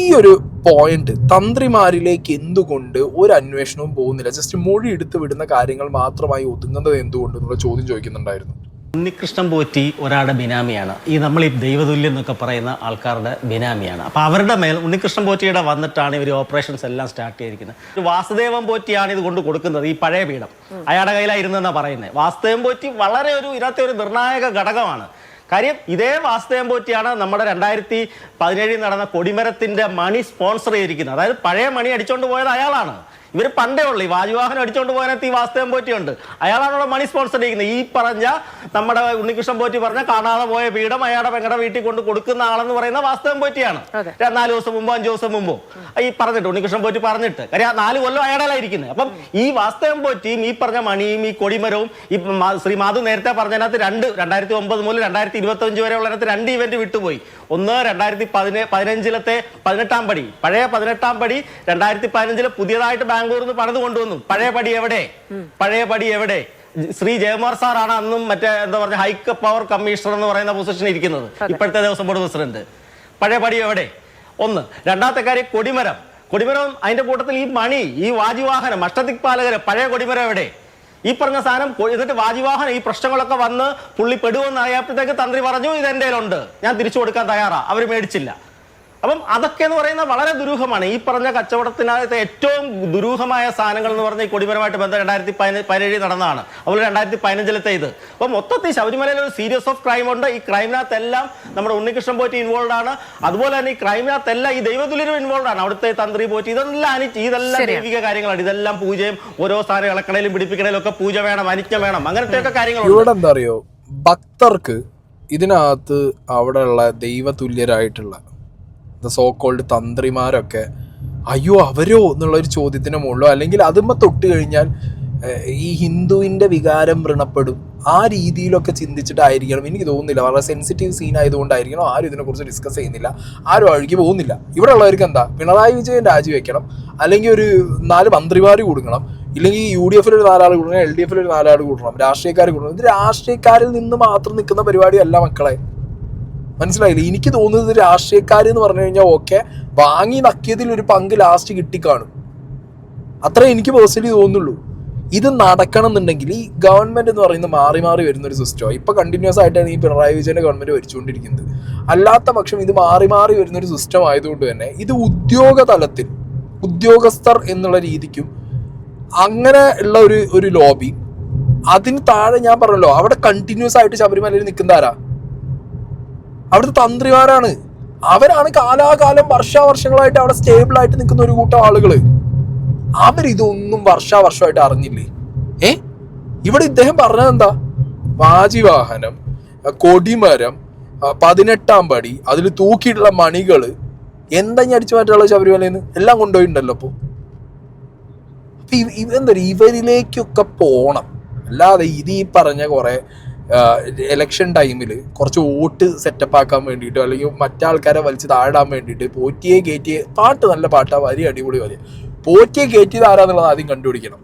ഈ ഒരു പോയിന്റ്, തന്ത്രിമാരിലേക്ക് എന്തുകൊണ്ട് ഒരു അന്വേഷണവും പോകുന്നില്ല, ജസ്റ്റ് മൊഴി എടുത്ത് വിടുന്ന കാര്യങ്ങൾ മാത്രമായി ഒതുങ്ങുന്നത് എന്തുകൊണ്ട് എന്നുള്ള ചോദ്യം ചോദിക്കുന്നുണ്ടായിരുന്നു. ഉണ്ണികൃഷ്ണൻ പോറ്റി ഒരാളുടെ ബിനാമിയാണ്. നമ്മൾ ഈ ദൈവതുല്യം എന്നൊക്കെ പറയുന്ന ആൾക്കാരുടെ ബിനാമിയാണ്. അപ്പോൾ അവരുടെ മേൽ ഉണ്ണികൃഷ്ണൻ പോറ്റിയുടെ വന്നിട്ടാണ് ഇവർ ഓപ്പറേഷൻസ് എല്ലാം സ്റ്റാർട്ട് ചെയ്തിരിക്കുന്നത്. വാസുദേവൻ പോറ്റിയാണ് ഇത് കൊണ്ട് കൊടുക്കുന്നത്, ഈ പഴയ പീഠം അയാളുടെ കയ്യിലായിരുന്നെന്നാണ് പറയുന്നത്. വാസുദേവൻ പോറ്റി വളരെ ഇതിനകത്തെ ഒരു നിർണായക ഘടകമാണ്. കാര്യം ഇതേ വാസുദേവൻ പോറ്റിയാണ് നമ്മുടെ 2017 നടന്ന കൊടിമരത്തിന്റെ മണി സ്പോൺസർ ചെയ്തിരിക്കുന്നത്. അതായത് പഴയ മണി അടിച്ചോണ്ട് പോയത് അയാളാണ്. ഇവർ പണ്ടേ ഉള്ളു ഈ വാജുവാഹനം അടിച്ചോണ്ട് പോകാനത്ത് ഈ വാസുദേവൻ പോറ്റിയുണ്ട്. അയാളാണ് മണി സ്പോൺസർ ചെയ്യുന്നത്. ഈ പറഞ്ഞ നമ്മുടെ ഉണ്ണികൃഷ്ണൻ പോറ്റി പറഞ്ഞ കാണാതെ പോയ പീഠം അയാളുടെ പെങ്ങളുടെ വീട്ടിൽ കൊണ്ട് കൊടുക്കുന്ന ആളെന്ന് പറയുന്ന വാസുദേവൻ പോറ്റിയാണ്. 4 ദിവസം മുമ്പോ 5 ദിവസം മുമ്പോ ഈ പറഞ്ഞിട്ട് ഉണ്ണികൃഷ്ണൻ പോറ്റി പറഞ്ഞിട്ട്, കാര്യം 4 കൊല്ലം അയാളെ ഇരിക്കുന്നത്. അപ്പം ഈ വാസുദേവൻ പോറ്റിയും ഈ പറഞ്ഞ മണിയും ഈ കൊടിമരവും ഈ ശ്രീ മാധു നേരത്തെ പറഞ്ഞതിനകത്ത് 2009 മുതൽ 2025 വരെ ഉള്ളതിനകത്ത് 2 ഇവന്റ് വിട്ടുപോയി. ഒന്ന് 2015 18-ാം പടി, പഴയ 18-ാം പടി 2015 പുതിയതായിട്ട് ബാംഗ്ലൂരിൽ നിന്ന് പണിത് കൊണ്ടുവന്നു. പഴയ പടി എവിടെ? ശ്രീ ജയകുമാർ സാറാണ് അന്നും മറ്റേ എന്താ പറഞ്ഞ ഹൈ പവർ കമ്മീഷണർ എന്ന് പറയുന്ന പൊസിഷനിൽ ഇരിക്കുന്നത്, ഇപ്പോഴത്തെ ദേവസ്വം ബോർഡ് പ്രസിഡന്റ്. പഴയ പടി എവിടെ? ഒന്ന്. രണ്ടാമത്തെ കാര്യം കൊടിമരം. അതിന്റെ കൂട്ടത്തിൽ ഈ മണി, ഈ വാജിവാഹനം, അഷ്ടദിക്പാലകര്, പഴയ കൊടിമരം എവിടെ? ഈ പറഞ്ഞ സാധനം എന്നിട്ട് വാജിവാഹനം ഈ പ്രശ്നങ്ങളൊക്കെ വന്ന് പുള്ളി പെടുവെന്ന് അറിയാപ്പോഴത്തേക്ക് തന്ത്രി പറഞ്ഞു ഇത് എൻ്റെ കയ്യിലുണ്ട്, ഞാൻ തിരിച്ചു കൊടുക്കാൻ തയ്യാറാ. അവർ മേടിച്ചില്ല. അപ്പം അതൊക്കെ എന്ന് പറയുന്നത് വളരെ ദുരൂഹമാണ്. ഈ പറഞ്ഞ കച്ചവടത്തിനകത്ത് ഏറ്റവും ദുരൂഹമായ സാധനങ്ങൾ എന്ന് പറഞ്ഞാൽ ഈ കൊടിമരമായിട്ട് ബന്ധം 2017 നടന്നതാണ്. അതുപോലെ 2015 ഇത്. അപ്പോൾ മൊത്തത്തിൽ ശബരിമലയിൽ ഒരു സീരീസ് ഓഫ് ക്രൈം ഉണ്ട്. ഈ ക്രൈമിനകത്തെല്ലാം നമ്മുടെ ഉണ്ണികൃഷ്ണൻ പോറ്റി ഇൻവോൾവ് ആണ്. അതുപോലെ തന്നെ ഈ ക്രൈമിനകത്തെല്ലാം ഈ ദൈവതുല്യരും ഇൻവോൾവ് ആണ്. അവിടുത്തെ തന്ത്രി പോറ്റി ഇതെല്ലാം ദൈവിക കാര്യങ്ങളാണ്. ഇതെല്ലാം പൂജയും ഓരോ സ്ഥാനം ഇളക്കണയിലും പിടിപ്പിക്കണയിലും ഒക്കെ പൂജ വേണം, അനിത്യം വേണം, അങ്ങനത്തെയൊക്കെ കാര്യങ്ങൾ. ഇവിടെ എന്താ അറിയോ, ഭക്തർക്ക് ഇതിനകത്ത് അവിടെയുള്ള ദൈവതുല്യരായിട്ടുള്ള സോ കോൾഡ് തന്ത്രിമാരൊക്കെ അയ്യോ അവരോ എന്നുള്ളൊരു ചോദ്യത്തിന് മുകളിലോ അല്ലെങ്കിൽ അതുമ്മ തൊട്ട് കഴിഞ്ഞാൽ ഈ ഹിന്ദുവിൻ്റെ വികാരം വ്രണപ്പെടും ആ രീതിയിലൊക്കെ ചിന്തിച്ചിട്ടായിരിക്കണം. എനിക്ക് തോന്നുന്നില്ല, വളരെ സെൻസിറ്റീവ് സീൻ ആയതുകൊണ്ടായിരിക്കണം ആരും ഇതിനെക്കുറിച്ച് ഡിസ്കസ് ചെയ്യുന്നില്ല, ആരും അഴുകി പോകുന്നില്ല. ഇവിടെ ഉള്ളവർക്ക് എന്താ, പിണറായി വിജയൻ രാജിവെക്കണം, അല്ലെങ്കിൽ ഒരു 4 മന്ത്രിമാർ കൊടുക്കണം, ഇല്ലെങ്കിൽ UDF ഒരു 4 ആൾ കൂടണം, LDF ഒരു 4 ആൾ കൂടണം, രാഷ്ട്രീയക്കാർ കൂടണം. ഇത് രാഷ്ട്രീയക്കാരിൽ നിന്ന് മാത്രം നിൽക്കുന്ന പരിപാടിയല്ല മക്കളെ, മനസ്സിലായില്ലേ? എനിക്ക് തോന്നുന്നത് രാഷ്ട്രീയക്കാർ എന്ന് പറഞ്ഞു കഴിഞ്ഞാൽ ഓക്കെ, വാങ്ങി നക്കിയതിൽ ഒരു പങ്ക് ലാസ്റ്റ് കിട്ടിക്കാണും, അത്രേ എനിക്ക് പേഴ്സണലി തോന്നുന്നുള്ളൂ. ഇത് നടക്കണം എന്നുണ്ടെങ്കിൽ ഈ ഗവൺമെന്റ് എന്ന് പറയുന്നത് മാറി മാറി വരുന്നൊരു സിസ്റ്റമാണ്. ഇപ്പൊ കണ്ടിന്യൂസ് ആയിട്ടാണ് ഈ പിണറായി വിജയന്റെ ഗവൺമെന്റ് ഭരിച്ചുകൊണ്ടിരിക്കുന്നത്. അല്ലാത്ത പക്ഷം ഇത് മാറി മാറി വരുന്നൊരു സിസ്റ്റം ആയതുകൊണ്ട് തന്നെ ഇത് ഉദ്യോഗ തലത്തിൽ ഉദ്യോഗസ്ഥർ എന്നുള്ള രീതിക്കും അങ്ങനെ ഉള്ള ഒരു ലോബി, അതിന് താഴെ ഞാൻ പറഞ്ഞല്ലോ അവിടെ കണ്ടിന്യൂസ് ആയിട്ട് ശബരിമലയിൽ നിൽക്കുന്ന ആരാ? അവിടുത്തെ തന്ത്രിമാരാണ്. അവരാണ് കാലാകാലം വർഷാവർഷങ്ങളായിട്ട് അവിടെ സ്റ്റേബിൾ ആയിട്ട് നിൽക്കുന്ന ഒരു കൂട്ടം ആളുകള്. അവരിതൊന്നും വർഷാവർഷമായിട്ട് അറിഞ്ഞില്ലേ? ഇവിടെ ഇദ്ദേഹം പറഞ്ഞത് എന്താ? വാജിവാഹനം, കൊടിമരം, 18-ാം പടി, അതിൽ തൂക്കിയിട്ടുള്ള മണികള് എന്താ ഞാൻ അടിച്ചു മാറ്റാനുള്ള ശബരിമലയിൽ നിന്ന് എല്ലാം കൊണ്ടുപോയിട്ടുണ്ടല്ലോ. അപ്പൊ എന്താ ഇവരിലേക്കൊക്കെ പോണം, അല്ലാതെ ഇത് ഈ പറഞ്ഞ കുറെ ഇലക്ഷൻ ടൈമിൽ കുറച്ച് വോട്ട് സെറ്റപ്പ് ആക്കാൻ വേണ്ടിയിട്ടോ അല്ലെങ്കിൽ മറ്റാൾക്കാരെ വലിച്ച് താഴാൻ വേണ്ടിയിട്ട് പോറ്റിയെ കയറ്റിയെ പാട്ട് നല്ല പാട്ടാ, വരി അടിപൊളി വരി, പോറ്റിയെ കയറ്റിയത് ആരാന്നുള്ളത് ആദ്യം കണ്ടുപിടിക്കണം.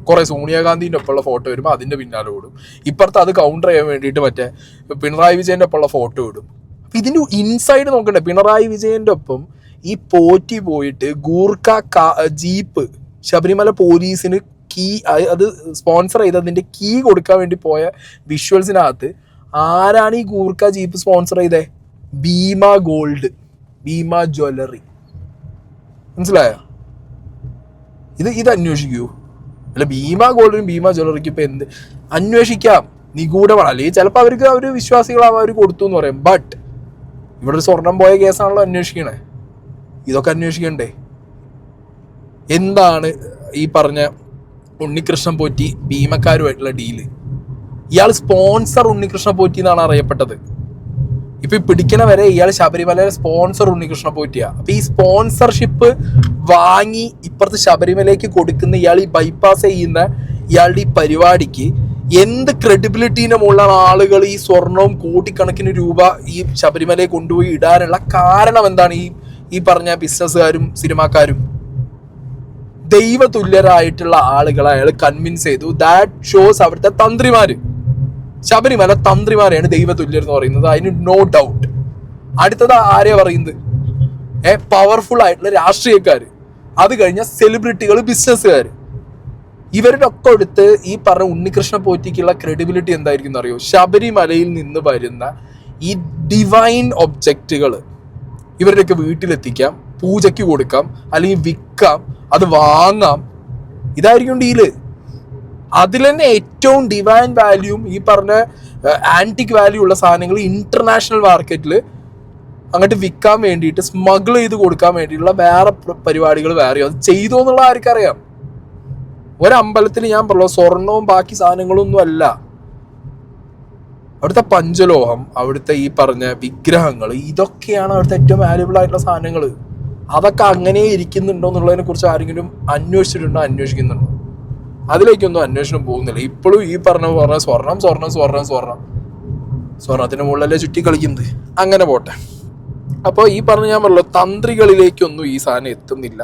കുറെ സോണിയാഗാന്ധിൻ്റെ ഒപ്പമുള്ള ഫോട്ടോ വരുമ്പോൾ അതിൻ്റെ പിന്നാലെ ഓടും. ഇപ്പുറത്ത് അത് കൗണ്ടർ ചെയ്യാൻ വേണ്ടിയിട്ട് മറ്റേ പിണറായി വിജയൻ്റെ ഒപ്പമുള്ള ഫോട്ടോ ഇടും. അപ്പം ഇതിൻ്റെ ഇൻസൈഡ് നോക്കണ്ടേ? പിണറായി വിജയൻ്റെ ഒപ്പം ഈ പോറ്റി പോയിട്ട് ഗൂർഖ ജീപ്പ് ശബരിമല പോലീസിന് കീ, അത് സ്പോൺസർ ചെയ്തതിൻ്റെ കീ കൊടുക്കാൻ വേണ്ടി പോയ വിഷ്വൽസിനകത്ത് ആരാണ് ഈ ഗൂർഖ ജീപ്പ് സ്പോൺസർ ചെയ്തേ? Bhima gold, Bhima jewellery. മനസ്സിലായോ? ഇത് അന്വേഷിക്കൂ. അല്ല, ഭീമ ഗോൾഡിനും ഭീമ ജ്വല്ലറിക്കും ഇപ്പം എന്ത് അന്വേഷിക്കാം? നിഗൂഢമാണ്. അല്ലെങ്കിൽ ചിലപ്പോൾ അവർ വിശ്വാസികളാവാൻ അവർ കൊടുത്തു എന്ന് പറയും. ബട്ട് ഇവിടെ ഒരു സ്വർണം പോയ കേസാണല്ലോ അന്വേഷിക്കണേ. ഇതൊക്കെ അന്വേഷിക്കണ്ടേ? എന്താണ് ഈ പറഞ്ഞ ഉണ്ണികൃഷ്ണൻ പോറ്റി ഭീമക്കാരുമായിട്ടുള്ള ഡീല്? ഇയാൾ സ്പോൺസർ ഉണ്ണികൃഷ്ണൻ പോറ്റി എന്നാണ് അറിയപ്പെട്ടത്. ഇപ്പൊ ഈ പിടിക്കണ വരെ ഇയാൾ ശബരിമലയിലെ സ്പോൺസർ ഉണ്ണികൃഷ്ണൻ പോറ്റിയാ. അപ്പൊ ഈ സ്പോൺസർഷിപ്പ് വാങ്ങി ഇപ്പുറത്ത് ശബരിമലയ്ക്ക് കൊടുക്കുന്ന ഇയാൾ ഈ ബൈപ്പാസ് ചെയ്യുന്ന ഇയാളുടെ ഈ പരിപാടിക്ക് എന്ത് ക്രെഡിബിലിറ്റീന്റെ മുകളിലാണ് ആളുകൾ ഈ സ്വർണവും കോടിക്കണക്കിന് രൂപ ഈ ശബരിമലയെ കൊണ്ടുപോയി ഇടാനുള്ള കാരണം എന്താണ്? ഈ പറഞ്ഞ ബിസിനസ്സുകാരും സിനിമാക്കാരും ദൈവതുല്യരായിട്ടുള്ള ആളുകളെ അയാൾ കൺവിൻസ് ചെയ്തു. ദാറ്റ് ഷോസ് അവിടുത്തെ തന്ത്രിമാര്, ശബരിമല തന്ത്രിമാരെയാണ് ദൈവതുല്യർ എന്ന് പറയുന്നത്, അതിന് നോ ഡൗട്ട്. അടുത്തത് ആരെയാ പറയുന്നത്? പവർഫുൾ ആയിട്ടുള്ള രാഷ്ട്രീയക്കാര്, അത് കഴിഞ്ഞ സെലിബ്രിറ്റികൾ, ബിസിനസ്സുകാർ, ഇവരുടെ ഒക്കെ അടുത്ത് ഈ പറഞ്ഞ ഉണ്ണികൃഷ്ണൻ പോറ്റിക്കുള്ള ക്രെഡിബിലിറ്റി എന്തായിരിക്കും എന്നറിയോ? ശബരിമലയിൽ നിന്ന് വരുന്ന ഈ ഡിവൈൻ ഒബ്ജക്റ്റുകൾ ഇവരുടെയൊക്കെ വീട്ടിലെത്തിക്കാം, പൂജയ്ക്ക് കൊടുക്കാം, അല്ലെങ്കിൽ വിൽക്കാം, അത് വാങ്ങാം. ഇതായിരിക്കും ഡീല്. അതിൽ തന്നെ ഏറ്റവും ഡിവൈൻ വാല്യൂം ഈ പറഞ്ഞ ആന്റിക് വാല്യൂ ഉള്ള സാധനങ്ങൾ ഇന്റർനാഷണൽ മാർക്കറ്റിൽ അങ്ങോട്ട് വിൽക്കാൻ വേണ്ടിയിട്ട്, സ്മഗിൾ ചെയ്ത് കൊടുക്കാൻ വേണ്ടിയിട്ടുള്ള വേറെ പരിപാടികൾ വേറെയോ. അത് ചെയ്തോ എന്നുള്ള ആർക്കറിയാം? ഒരമ്പലത്തിൽ ഞാൻ പറഞ്ഞു സ്വർണവും ബാക്കി സാധനങ്ങളൊന്നും അല്ല, അവിടുത്തെ പഞ്ചലോഹം, അവിടുത്തെ ഈ പറഞ്ഞ വിഗ്രഹങ്ങൾ, ഇതൊക്കെയാണ് അവിടുത്തെ ഏറ്റവും വാല്യുബിൾ ആയിട്ടുള്ള സാധനങ്ങൾ. അതൊക്കെ അങ്ങനെ ഇരിക്കുന്നുണ്ടോ എന്നുള്ളതിനെ കുറിച്ച് ആരെങ്കിലും അന്വേഷിച്ചിട്ടുണ്ടോ, അന്വേഷിക്കുന്നുണ്ടോ? അതിലേക്കൊന്നും അന്വേഷണം പോകുന്നില്ല. ഇപ്പോഴും ഈ പറഞ്ഞ സ്വർണം സ്വർണം സ്വർണം സ്വർണം സ്വർണത്തിന് മുകളിലല്ലേ ചുറ്റി കളിക്കുന്നത്. അങ്ങനെ പോട്ടെ. അപ്പോൾ ഈ പറഞ്ഞ ഞാൻ പറഞ്ഞല്ലോ, തന്ത്രികളിലേക്കൊന്നും ഈ സാധനം എത്തുന്നില്ല.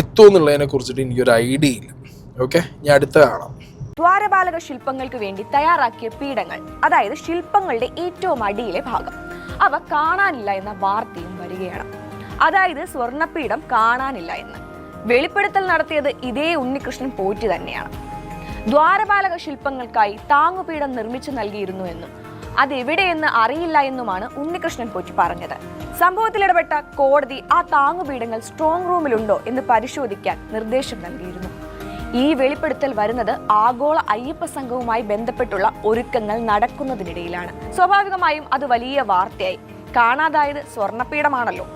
എത്തുമെന്നുള്ളതിനെ കുറിച്ചിട്ട് എനിക്കൊരു ഐഡിയ ഇല്ല. ഓക്കെ, ഞാൻ അടുത്ത കാണാം. ദ്വാരപാലക ശില്പങ്ങൾക്ക് വേണ്ടി തയ്യാറാക്കിയ പീഠങ്ങൾ, അതായത് ശില്പങ്ങളുടെ ഏറ്റവും അടിയിലെ ഭാഗം, അവ കാണാനില്ല എന്ന വാർത്തയും വരികയാണ്. അതായത് സ്വർണ്ണപീഠം കാണാനില്ല എന്ന് വെളിപ്പെടുത്തൽ നടത്തിയത് ഇതേ ഉണ്ണികൃഷ്ണൻ പോറ്റി തന്നെയാണ്. ദ്വാരപാലക ശില്പങ്ങൾക്കായി താങ്ങുപീഠം നിർമ്മിച്ചു നൽകിയിരുന്നു എന്നും അതെവിടെയെന്ന് അറിയില്ല എന്നുമാണ് ഉണ്ണികൃഷ്ണൻ പോറ്റി പറഞ്ഞത്. സംഭവത്തിൽ ഇടപെട്ട കോടതി ആ താങ്ങുപീഠങ്ങൾ സ്ട്രോങ് റൂമിലുണ്ടോ എന്ന് പരിശോധിക്കാൻ നിർദ്ദേശം നൽകിയിരുന്നു. ഈ വെളിപ്പെടുത്തൽ വരുന്നത് ആഗോള അയ്യപ്പ സംഘവുമായി ബന്ധപ്പെട്ടുള്ള ഒരുക്കങ്ങൾ നടക്കുന്നതിനിടയിലാണ്. സ്വാഭാവികമായും അത് വലിയ വാർത്തയായി. കാണാതായത് സ്വർണ്ണപീഠമാണല്ലോ.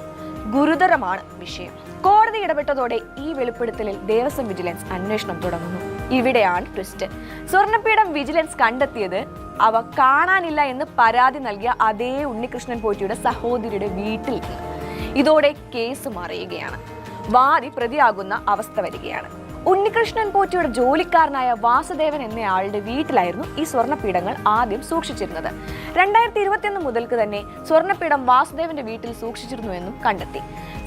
ഗുരുതരമാണ് വിഷയം. കോടതി ഇടപെട്ടതോടെ ഈ വെളിപ്പെടുത്തലിൽ ദേവസ്വം വിജിലൻസ് അന്വേഷണം തുടങ്ങുന്നു. ഇവിടെയാണ് ട്വിസ്റ്റ്. സ്വർണ്ണപീഠം വിജിലൻസ് കണ്ടെത്തിയത് അവ കാണാനില്ല എന്ന് പരാതി നൽകിയ അതേ ഉണ്ണികൃഷ്ണൻ പോറ്റിയുടെ സഹോദരിയുടെ വീട്ടിൽ നിന്ന്. ഇതോടെ കേസ് മറിയുകയാണ്. വാദി പ്രതിയാകുന്ന അവസ്ഥ വരികയാണ്. ഉണ്ണികൃഷ്ണൻ പോറ്റിയുടെ ജോലിക്കാരനായ വാസുദേവൻ എന്നയാളുടെ വീട്ടിലായിരുന്നു ഈ സ്വർണ്ണപീഠങ്ങൾ ആദ്യം സൂക്ഷിച്ചിരുന്നത്. 2021 മുതൽക്ക് തന്നെ സ്വർണ്ണപീഠം വാസുദേവന്റെ വീട്ടിൽ സൂക്ഷിച്ചിരുന്നുവെന്നും കണ്ടെത്തി.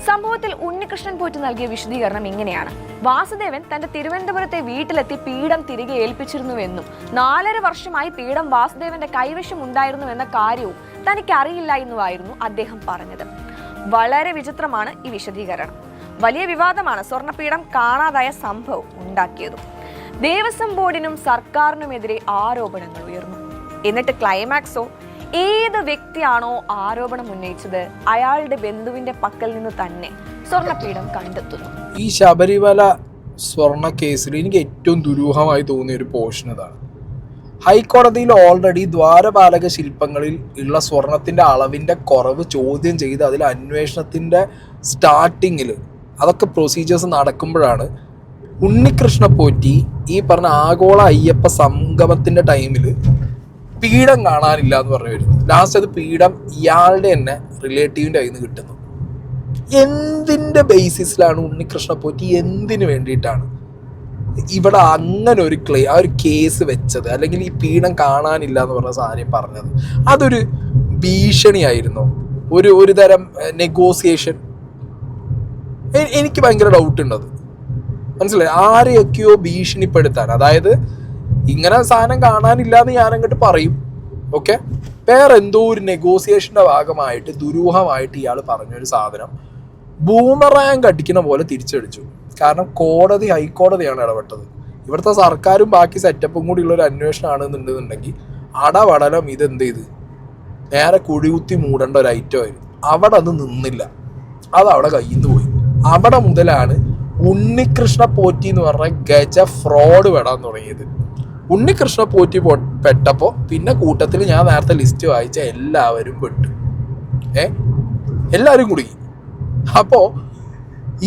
സംഭവത്തിൽ ഉണ്ണികൃഷ്ണൻ പോറ്റി നൽകിയ വിശദീകരണം ഇങ്ങനെയാണ്. വാസുദേവൻ തന്റെ തിരുവനന്തപുരത്തെ വീട്ടിലെത്തി പീഠം തിരികെ ഏൽപ്പിച്ചിരുന്നുവെന്നും 4.5 വർഷമായി പീഠം വാസുദേവന്റെ കൈവശം ഉണ്ടായിരുന്നുവെന്ന കാര്യവും തനിക്ക് അറിയില്ല എന്നുമായിരുന്നു അദ്ദേഹം പറഞ്ഞത്. വളരെ വിചിത്രമാണ് ഈ വിശദീകരണം. വലിയ വിവാദമാണ് സ്വർണ്ണപീഠം കാണാതായ സംഭവം ഉണ്ടാക്കിയതും. ദേവസ്വം ബോർഡിനും സർക്കാരിനുമെതിരെ ആരോപണങ്ങൾ ഉയർന്നു. എന്നിട്ട് ക്ലൈമാക്സോ, ഏത് വ്യക്തിയാണോ ആരോപണം ഉന്നയിച്ചത് അയാളുടെ ബന്ധുവിന്റെ പക്കൽ നിന്ന് തന്നെ സ്വർണ്ണപീഠം കണ്ടെത്തുന്നു. ഈ ശബരിമല സ്വർണ്ണ കേസിൽ എനിക്ക് ഏറ്റവും ദുരൂഹമായി തോന്നിയ ഒരു പോർഷൻ ഇതാണ്. ഹൈക്കോടതിയിൽ ഓൾറെഡി ദ്വാരപാലക ശില്പങ്ങളിൽ ഉള്ള സ്വർണത്തിന്റെ അളവിന്റെ കുറവ് ചോദ്യം ചെയ്ത് അതിൽ അന്വേഷണത്തിന്റെ സ്റ്റാർട്ടിങ്ങിൽ അതൊക്കെ പ്രൊസീജിയേഴ്സ് നടക്കുമ്പോഴാണ് ഉണ്ണികൃഷ്ണ പോറ്റി ഈ പറഞ്ഞ ആഗോള അയ്യപ്പ സംഗമത്തിന്റെ ടൈമിൽ പീഠം കാണാനില്ല എന്ന് പറഞ്ഞു വരുന്നത്. ലാസ്റ്റ് അത് പീഠം ഇയാളുടെ തന്നെ റിലേറ്റീവിൻ്റെ കയ്യിൽ നിന്ന് കിട്ടുന്നു. എന്തിൻ്റെ ബേസിസിലാണ് ഉണ്ണികൃഷ്ണ പോറ്റി എന്തിനു വേണ്ടിയിട്ടാണ് ഇവിടെ അങ്ങനെ ഒരു ആ ഒരു കേസ് വെച്ചത്, അല്ലെങ്കിൽ ഈ പീഠം കാണാനില്ല എന്ന് പറഞ്ഞ സാധനം പറഞ്ഞത്? അതൊരു ഭീഷണിയായിരുന്നോ? ഒരു തരം നെഗോസിയേഷൻ? എനിക്ക് ഭയങ്കര ഡൗട്ട് ഉണ്ടത്. മനസ്സിലായി? ആരെയൊക്കെയോ ഭീഷണിപ്പെടുത്താൻ, അതായത് ഇങ്ങനെ സാധനം കാണാനില്ല എന്ന് ഞാനങ്ങോട്ട് പറയും, ഓക്കെ, വേറെ എന്തോ ഒരു നെഗോസിയേഷൻ്റെ ഭാഗമായിട്ട് ദുരൂഹമായിട്ട് ഇയാൾ പറഞ്ഞൊരു സാധനം ബൂമറാങ് അടിക്കുന്ന പോലെ തിരിച്ചടിച്ചു. കാരണം കോടതി, ഹൈക്കോടതിയാണ് ഇടപെട്ടത്. ഇവിടുത്തെ സർക്കാരും ബാക്കി സെറ്റപ്പും കൂടി ഉള്ളൊരു അന്വേഷണമാണെന്നുണ്ടെന്നുണ്ടെങ്കിൽ അടവടലം ഇതെന്ത് ചെയ്ത് നേരെ കുഴികുത്തി മൂടേണ്ട ഒരു ഐറ്റം ആയിരുന്നു. അവിടെ അത് നിന്നില്ല, അതവിടെ കയ്യിൽ നിന്ന് പോയി. അവിടെ മുതലാണ് ഉണ്ണികൃഷ്ണ പോറ്റി എന്ന് പറഞ്ഞ ഗജ ഫ്രോഡ് പെടാൻ തുടങ്ങിയത്. ഉണ്ണികൃഷ്ണ പോറ്റി പെട്ടപ്പോൾ പിന്നെ കൂട്ടത്തിൽ ഞാൻ നേരത്തെ ലിസ്റ്റ് വായിച്ച എല്ലാവരും പെട്ടു. എല്ലാവരും കുടുങ്ങി. അപ്പോൾ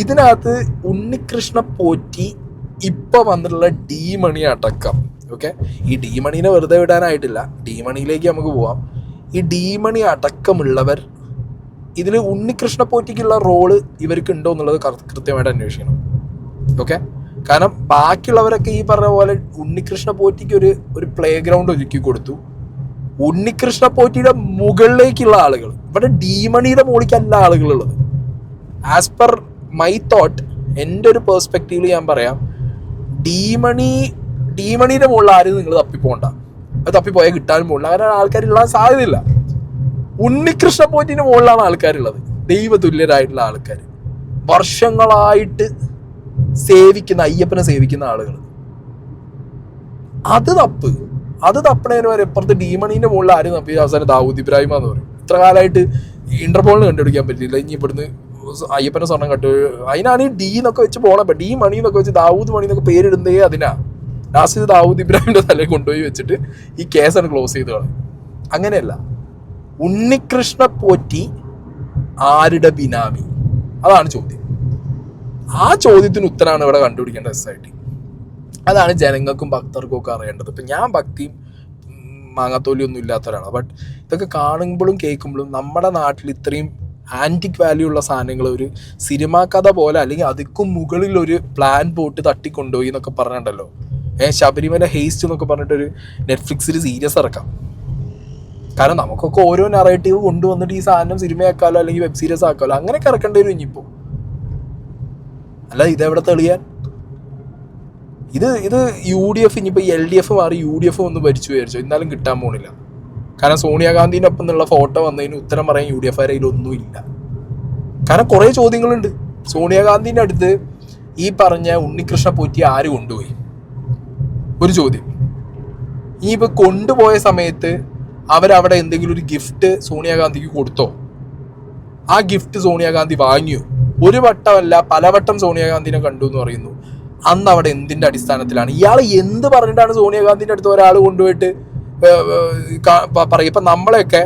ഇതിനകത്ത് ഉണ്ണികൃഷ്ണ പോറ്റി ഇപ്പം വന്നിട്ടുള്ള ഡി മണി അടക്കം, ഓക്കെ, ഈ ഡി മണീനെ വെറുതെ വിടാനായിട്ടില്ല, ഡി മണിയിലേക്ക് നമുക്ക് പോവാം. ഈ ഡീമണി അടക്കമുള്ളവർ ഇതിൽ ഉണ്ണികൃഷ്ണ പോറ്റിക്കുള്ള റോള് ഇവർക്ക് ഉണ്ടോ എന്നുള്ളത് കൃത്യമായിട്ട് അന്വേഷിക്കണം. ഓക്കെ, കാരണം ബാക്കിയുള്ളവരൊക്കെ ഈ പറഞ്ഞ പോലെ ഉണ്ണികൃഷ്ണ പോറ്റിക്ക് ഒരു പ്ലേ ഗ്രൗണ്ട് ഒരുക്കി കൊടുത്തു. ഉണ്ണികൃഷ്ണ പോറ്റിയുടെ മുകളിലേക്കുള്ള ആളുകൾ, ഇവിടെ ഡീമണിയുടെ മുകളിലേക്കല്ല ആളുകളുള്ളത്. ആസ് പെർ മൈ തോട്ട്, എൻ്റെ ഒരു പേഴ്സ്പെക്റ്റീവിൽ ഞാൻ പറയാം, ഡീമണിയുടെ മുകളിൽ ആരും നിങ്ങൾ തപ്പിപ്പോണ്ട. അത് തപ്പിപ്പോയാൽ കിട്ടാനും പോകില്ല, കാരണം ആൾക്കാരുള്ള സാധ്യതയില്ല. ഉണ്ണികൃഷ്ണ പോറ്റിന്റെ മുകളിലാണ് ആൾക്കാരുള്ളത്, ദൈവതുല്യരായിട്ടുള്ള ആൾക്കാർ, വർഷങ്ങളായിട്ട് സേവിക്കുന്ന, അയ്യപ്പനെ സേവിക്കുന്ന ആളുകൾ. അത് തപ്പണേന് വരെ ഇപ്പുറത്ത് ഡീമണീന്റെ മുകളിൽ ആരും തപ്പി അവസാനം ദാവൂദ് ഇബ്രാഹിം എന്ന് പറയും. ഇത്ര കാലമായിട്ട് ഇന്റർപോളിന് കണ്ടുപിടിക്കാൻ പറ്റില്ല. ഇനി ഇവിടുന്ന് അയ്യപ്പനെ സ്വർണ്ണം കണ്ടു, അതിനാണ് ഈ ഡി എന്നൊക്കെ വെച്ച് പോകണം. ഡി മണി എന്നൊക്കെ വെച്ച് ദാവൂദ് മണി എന്നൊക്കെ പേരിടുന്നേ അതിനാ. ലാസ്റ്റ് ദാവൂദ് ഇബ്രാഹിമിന്റെ തലയിൽ കൊണ്ടുപോയി വെച്ചിട്ട് ഈ കേസാണ് ക്ലോസ് ചെയ്ത് കളയും. അങ്ങനെയല്ല, ഉണ്ണികൃഷ്ണ പോറ്റി ആരുടെ ബിനാമി? അതാണ് ചോദ്യം. ആ ചോദ്യത്തിന് ഉത്തരമാണ് ഇവിടെ കണ്ടുപിടിക്കേണ്ട SIT. അതാണ് ജനങ്ങൾക്കും ഭക്തർക്കും ഒക്കെ അറിയേണ്ടത്. ഇപ്പം ഞാൻ ഭക്തിയും മാങ്ങാത്തോലിയൊന്നും ഇല്ലാത്തവരാണ്. ബട്ട് ഇതൊക്കെ കാണുമ്പോഴും കേൾക്കുമ്പോഴും നമ്മുടെ നാട്ടിൽ ഇത്രയും ആൻറ്റിക് വാല്യൂ ഉള്ള സാധനങ്ങൾ ഒരു സിനിമാ കഥ പോലെ, അല്ലെങ്കിൽ അതിക്കും മുകളിൽ ഒരു പ്ലാൻ പോട്ട് തട്ടിക്കൊണ്ടുപോയി എന്നൊക്കെ പറഞ്ഞിട്ടുണ്ടല്ലോ. ശബരിമല ഹേസ്റ്റ് എന്നൊക്കെ പറഞ്ഞിട്ടൊരു നെറ്റ്ഫ്ലിക്സിൽ സീരീസ് ഇറക്കാം. കാരണം നമുക്കൊക്കെ ഓരോ നറേറ്റീവ് കൊണ്ടുവന്നിട്ട് ഈ സാധനം സിനിമയാക്കാലോ അല്ലെങ്കിൽ വെബ് സീരീസ് ആക്കാലോ, അങ്ങനെയൊക്കെ ഇറക്കേണ്ടി വരും ഇനിയിപ്പോൾ. അല്ല ഇതെവിടെ തെളിയാൻ? ഇത് UDF ഇനിയിപ്പോൾ LDF മാറി UDF ഒന്ന് ഭരിച്ചു വിചാരിച്ചോ, എന്നാലും കിട്ടാൻ പോണില്ല. കാരണം സോണിയാഗാന്ധിൻ്റെ ഒപ്പം എന്നുള്ള ഫോട്ടോ വന്നതിന് ഉത്തരം പറയാൻ UDF അതിലൊന്നുമില്ല. കാരണം കുറേ ചോദ്യങ്ങളുണ്ട്. സോണിയാഗാന്ധിൻ്റെ അടുത്ത് ഈ പറഞ്ഞ ഉണ്ണികൃഷ്ണ പോറ്റി ആര് കൊണ്ടുപോയി? ഒരു ചോദ്യം. ഇനിയിപ്പോൾ കൊണ്ടുപോയ സമയത്ത് അവരവിടെ എന്തെങ്കിലും ഒരു ഗിഫ്റ്റ് സോണിയാഗാന്ധിക്ക് കൊടുത്തോ? ആ ഗിഫ്റ്റ് സോണിയാഗാന്ധി വാങ്ങിയോ? ഒരു വട്ടമല്ല പലവട്ടം സോണിയാഗാന്ധിനെ കണ്ടു എന്ന് പറയുന്നു. അന്ന് അവിടെ എന്തിൻ്റെ അടിസ്ഥാനത്തിലാണ്? ഇയാൾ എന്ത് പറഞ്ഞിട്ടാണ് സോണിയാഗാന്ധിൻ്റെ അടുത്ത് ഒരാൾ കൊണ്ടുപോയിട്ട് പറയും? ഇപ്പം നമ്മളെയൊക്കെ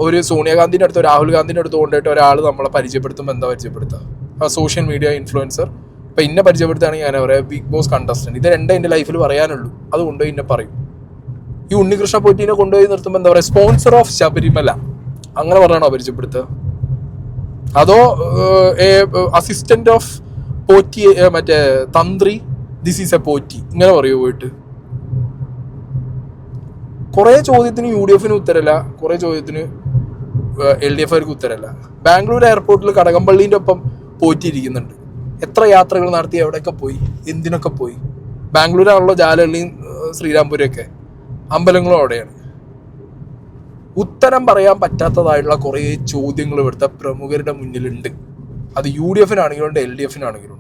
ഒരു സോണിയാഗാന്ധിൻ്റെ അടുത്തോ രാഹുൽ ഗാന്ധിൻ്റെ അടുത്ത് കൊണ്ടുപോയിട്ട് ഒരാൾ നമ്മളെ പരിചയപ്പെടുത്തുമ്പോൾ എന്താ പരിചയപ്പെടുത്തുക? Social media influencer. ഇപ്പം ഇന്നെ പരിചയപ്പെടുത്തുകയാണെങ്കിൽ ഞാൻ പറയാം ബിഗ് ബോസ് കണ്ടസ്റ്റൻറ്റ്. ഇത് രണ്ടേ എൻ്റെ ലൈഫിൽ പറയാനുള്ളൂ. അത് കൊണ്ടുപോയി എന്നെ പറയും. ഈ ഉണ്ണികൃഷ്ണ പോറ്റിനെ കൊണ്ടുപോയി നിർത്തുമ്പോൾ എന്താ പറയുക? സ്പോൺസർ ഓഫ് ശബരിമല അങ്ങനെ പറഞ്ഞാണോ പരിചയപ്പെടുത്തുക? അതോ അസിസ്റ്റന്റ് ഓഫ് പോറ്റി, മറ്റേ തന്ത്രി, ദിസ് ഈസ് എ പോറ്റി, ഇങ്ങനെ പറയുമോ പോയിട്ട്? കുറേ ചോദ്യത്തിന് UDF ഉത്തരമില്ല, കുറേ ചോദ്യത്തിന് LDF ഉത്തരമില്ല. ബാംഗ്ലൂർ എയർപോർട്ടിൽ കടകംപള്ളീൻ്റെ ഒപ്പം പോറ്റിയിരിക്കുന്നുണ്ട്. എത്ര യാത്രകൾ നടത്തി, എവിടെയൊക്കെ പോയി, എന്തിനൊക്കെ പോയി? ബാംഗ്ലൂരാണല്ലോ ജാലഹള്ളിയും ശ്രീരാംപുരമൊക്കെ, അമ്പലങ്ങളും അവിടെയാണ്. ഉത്തരം പറയാൻ പറ്റാത്തതായിട്ടുള്ള കുറേ ചോദ്യങ്ങൾ ഇവിടുത്തെ പ്രമുഖരുടെ മുന്നിലുണ്ട്. അത് UDF ഉണ്ട്, LDF ഉണ്ട്.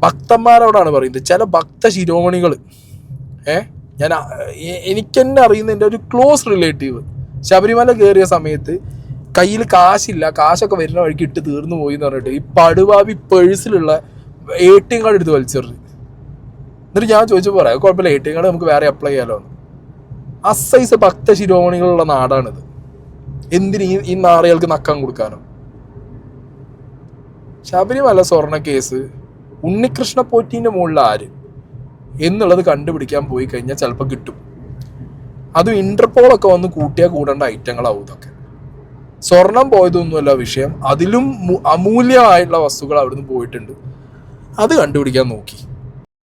ഭക്തന്മാരോടാണ് പറയുന്നത്. ചില ഭക്ത ശിരോമണികൾ, എനിക്കെന്നെ അറിയുന്ന എൻ്റെ ഒരു ക്ലോസ് റിലേറ്റീവ് ശബരിമല കയറിയ സമയത്ത് കയ്യിൽ കാശില്ല, കാശൊക്കെ വരുന്ന വഴിക്ക് ഇട്ട് തീർന്നു പോയി എന്ന് പറഞ്ഞിട്ട് ഈ പടുവാബി പേഴ്സിലുള്ള ATM കാർഡ് എടുത്ത് വലിച്ചെറിഞ്ഞു. എന്നിട്ട് ഞാൻ ചോദിച്ചപ്പോൾ പറയാം കുഴപ്പമില്ല, ATM കാർഡ് നമുക്ക് വേറെ അപ്ലൈ ചെയ്യാമല്ലോ. അസൈസ് ഭക്ത ശിരോമണികളുള്ള നാടാണിത്. എന്തിന് ഈ നാറികൾക്ക് നക്കാൻ കൊടുക്കാനോ? ശബരിമല സ്വർണ്ണ കേസ് ഉണ്ണികൃഷ്ണ പോറ്റീൻ്റെ മുകളിൽ ആര് എന്നുള്ളത് കണ്ടുപിടിക്കാൻ പോയി കഴിഞ്ഞാൽ ചിലപ്പോൾ കിട്ടും. അതും ഇന്റർപോളൊക്കെ വന്ന് കൂട്ടിയാൽ കൂടേണ്ട ഐറ്റങ്ങളാവും ഇതൊക്കെ. സ്വർണം പോയതൊന്നുമല്ല വിഷയം, അതിലും അമൂല്യമായിട്ടുള്ള വസ്തുക്കൾ അവിടുന്ന് പോയിട്ടുണ്ട്. അത് കണ്ടുപിടിക്കാൻ നോക്കി.